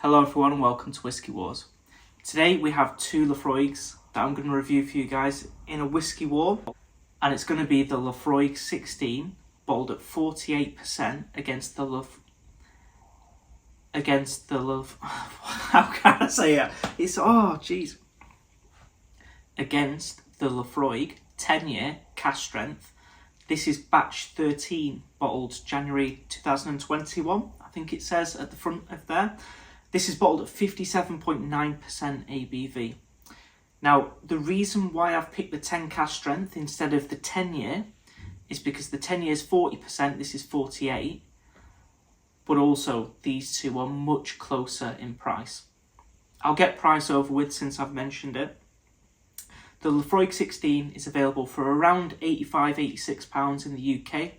Hello everyone and welcome to Whiskey Wars. Today we have two Laphroaigs that I'm going to review for you guys in a whiskey war, and it's going to be the Laphroaig 16 bottled at 48% against the how can I say it? Against the Laphroaig 10-year cask strength. This is batch 13, bottled January 2021. I think it says at the front of there. This is bottled at 57.9% ABV. Now, the reason why I've picked the 10 cask strength instead of the 10-year is because the 10-year is 40%, this is 48%, but also these two are much closer in price. I'll get price over with since I've mentioned it. The Laphroaig 16 is available for around £85–86 in the UK,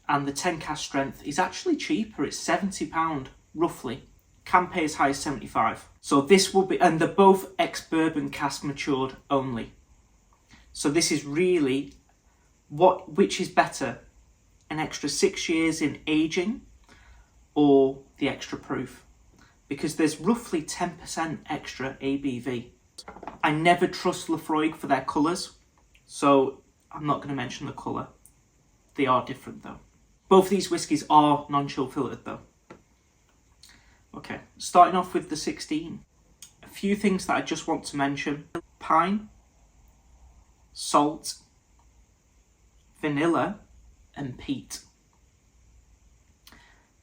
and the 10 cask strength is actually cheaper, it's £70 roughly. Can pay as high as 75. So this will be, and they're both ex-bourbon cask matured only. So this is really, which is better? An extra 6 years in aging or the extra proof? Because there's roughly 10% extra ABV. I never trust Laphroaig for their colours, so I'm not going to mention the colour. They are different though. Both these whiskies are non-chill filtered though. Okay, starting off with the 16. A few things that I just want to mention. Pine, salt, vanilla, and peat.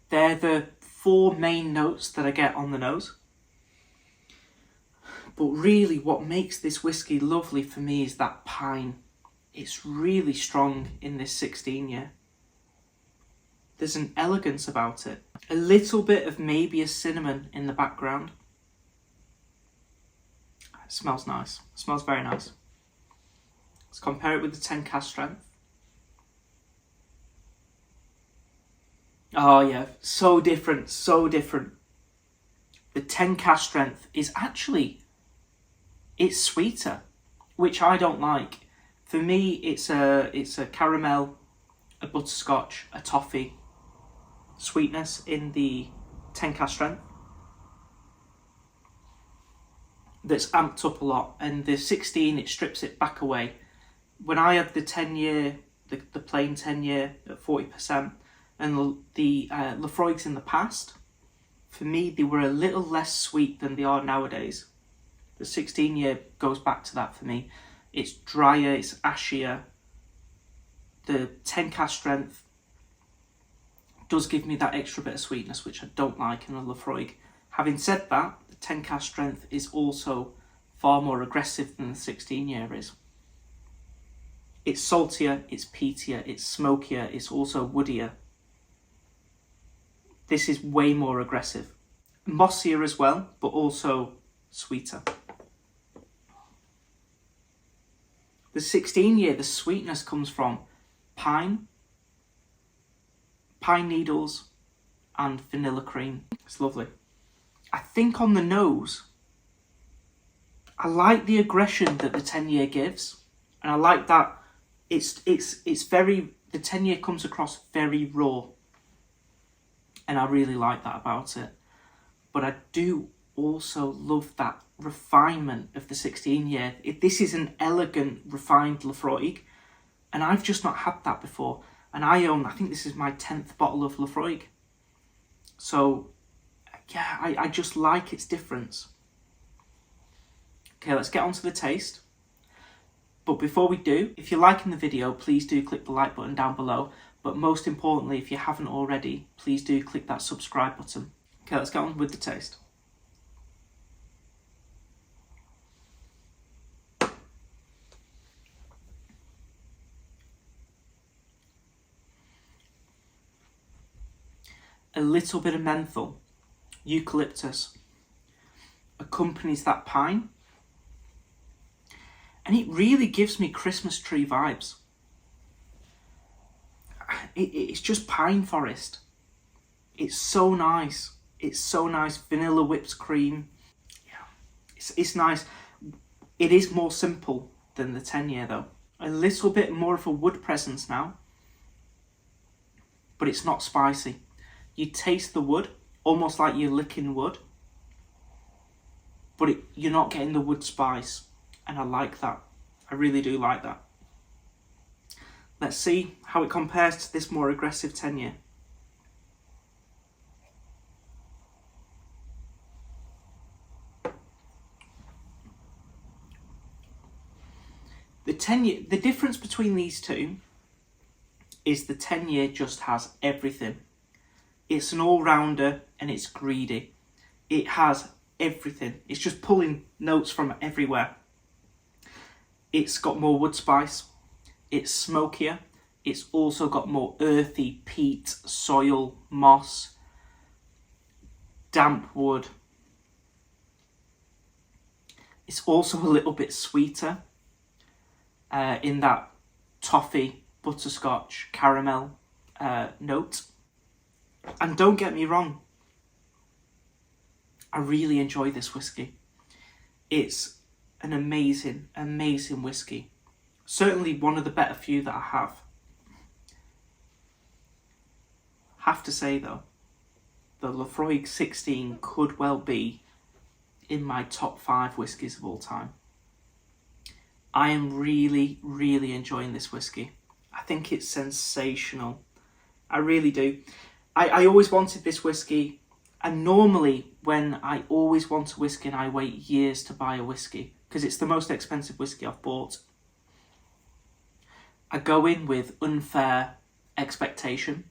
They're the four main notes that I get on the nose. But really what makes this whiskey lovely for me is that pine. It's really strong in this 16 year. There's an elegance about it. A little bit of maybe a cinnamon in the background. It smells nice. It smells very nice. Let's compare it with the 10 cask strength. Oh yeah, so different, so different. The 10 cask strength is actually, it's sweeter, which I don't like. For me, it's a caramel, a butterscotch, a toffee sweetness in the 10 cask strength that's amped up a lot, and the 16 it strips it back away. When I had the 10 year, the plain 10 year at 40%, and the Laphroaigs in the past, for me they were a little less sweet than they are nowadays. The 16 year goes back to that for me. It's drier, it's ashier. The 10 cask strength does give me that extra bit of sweetness, which I don't like in a Laphroaig. Having said that, the 10 cask strength is also far more aggressive than the 16 year is. It's saltier, it's peatier, it's smokier, it's also woodier. This is way more aggressive. Mossier as well, but also sweeter. The 16 year, the sweetness comes from pine needles, and vanilla cream. It's lovely. I think on the nose, I like the aggression that the 10 year gives, and I like that it's very, the 10 year comes across very raw, and I really like that about it. But I do also love that refinement of the 16 year. This is an elegant, refined Laphroaig, and I've just not had that before. And I think this is my 10th bottle of Laphroaig. So, yeah, I just like its difference. Okay, let's get on to the taste. But before we do, if you're liking the video, please do click the like button down below. But most importantly, if you haven't already, please do click that subscribe button. Okay, let's get on with the taste. A little bit of menthol, eucalyptus, accompanies that pine, and it really gives me Christmas tree vibes. It's just pine forest. It's so nice. It's so nice. Vanilla whipped cream. Yeah, it's nice. It is more simple than the 10 year though. A little bit more of a wood presence now, but it's not spicy. You taste the wood, almost like you're licking wood. but you're not getting the wood spice, and I like that. I really do like that. Let's see how it compares to this more aggressive 10-year. The 10-year, the difference between these two is the 10-year just has everything. It's an all-rounder and it's greedy. It has everything. It's just pulling notes from everywhere. It's got more wood spice. It's smokier. It's also got more earthy peat, soil, moss, damp wood. It's also a little bit sweeter in that toffee, butterscotch, caramel note. And don't get me wrong, I really enjoy this whiskey. It's an amazing, amazing whiskey. Certainly one of the better few that I have. Have to say though, the Laphroaig 16 could well be in my top 5 whiskies of all time. I am really, really enjoying this whiskey. I think it's sensational. I really do. I always wanted this whiskey, and normally when I always want a whiskey and I wait years to buy a whiskey, because it's the most expensive whiskey I've bought, I go in with unfair expectation,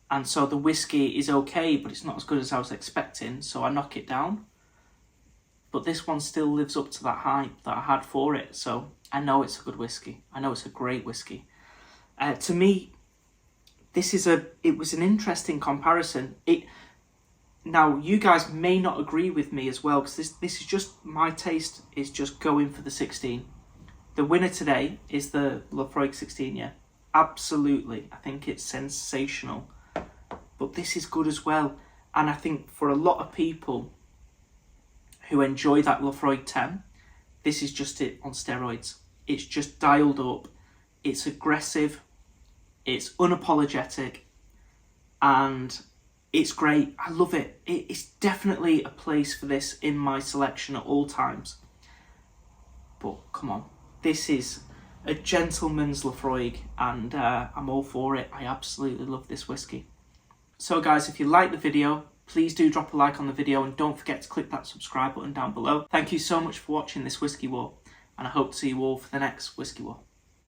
and so the whiskey is okay, but it's not as good as I was expecting, so I knock it down. But this one still lives up to that hype that I had for it, so I know it's a good whiskey. I know it's a great whiskey. To me, it was an interesting comparison. Now, you guys may not agree with me as well, because this is just, my taste is just going for the 16. The winner today is the Laphroaig 16, yeah. Absolutely. I think it's sensational. But this is good as well. And I think for a lot of people who enjoy that Laphroaig 10, this is just it on steroids. It's just dialed up. It's aggressive. It's unapologetic. And it's great. I love it. It's definitely a place for this in my selection at all times. But come on. This is a gentleman's Laphroaig, and I'm all for it. I absolutely love this whiskey. So guys, if you like the video, please do drop a like on the video, and don't forget to click that subscribe button down below. Thank you so much for watching this Whiskey War, and I hope to see you all for the next Whiskey War.